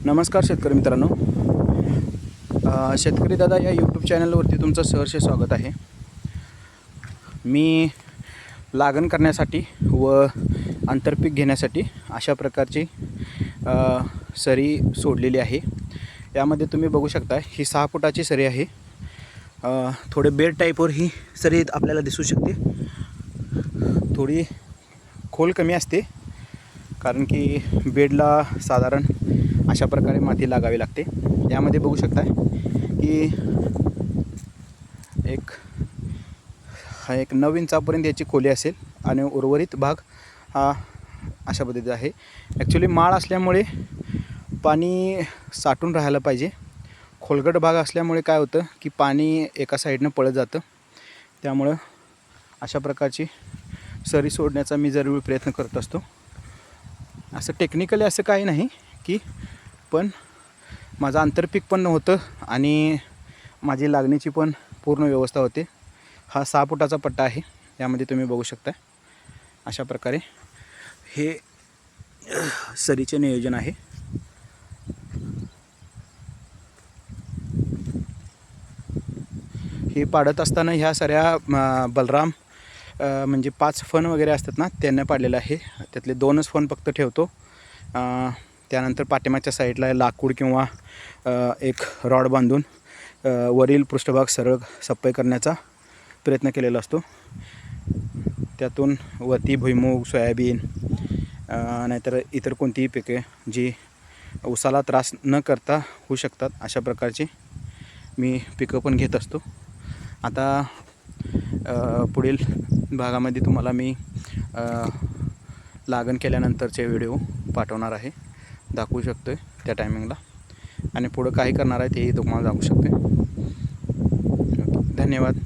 नमस्कार शेतकरी मित्रांनो, शेतकरी दादा या यूट्यूब चॅनलवरती तुमचं सहर्ष स्वागत आहे. मी लागण करण्यासाठी व आंतरपीक घेण्यासाठी अशा प्रकारची सरी सोडलेली आहे. यामध्ये तुम्ही बघू शकता ही 6 फुटाची सरी आहे. थोडे बेड टाईपवर ही सरी आपल्याला दिसू शकते. थोडी खोल कमी असते कारण की बेडला साधारण अशा प्रकारे माती लागावी लागते. यामध्ये बघू शकता की एक 9 इंचापर्यंत याची खोली असेल आणि उर्वरित भाग हा अशा पद्धतीचा आहे. ॲक्च्युली माळ असल्यामुळे पाणी साठून राहायला पाहिजे. खोलगट भाग असल्यामुळे काय होतं की पाणी एका साईडनं पळत जातं. त्यामुळं अशा प्रकारची सरी सोडण्याचा मी जरूर प्रयत्न करत असतो. असं टेक्निकली असं काही नाही की पण माझं आंतरपीक पण होतं आणि माझी लागणीची पण पूर्ण व्यवस्था होते. हा 6 फुटाचा पट्टा आहे. यामध्ये तुम्ही बघू शकता अशा प्रकारे हे सरीचे नियोजन आहे. हे पाडत असताना ह्या सऱ्या बलराम म्हणजे 5 फण वगैरे असतात ना, त्यांना पाडलेलं आहे. त्यातले 2च फण फक्त ठेवतो. त्यानंतर पाठीमागच्या साईडला लाकूड किंवा एक रॉड बांधून वरील पृष्ठभाग सरळ सप्पाई करण्याचा प्रयत्न केलेला असतो. त्यातून वरती भुईमूग, सोयाबीन नाहीतर इतर कोणतीही पिके जी ऊसाला त्रास न करता होऊ शकतात अशा प्रकारची मी पिकं पण घेत असतो. आता पुढील भागामध्ये तुम्हाला मी लागण केल्यानंतरचे व्हिडिओ पाठवणार आहे, दाखवू शकतो आहे त्या टायमिंगला, आणि पुढं काही करणार आहे तेही तुम्हाला दाखवू शकतो. धन्यवाद.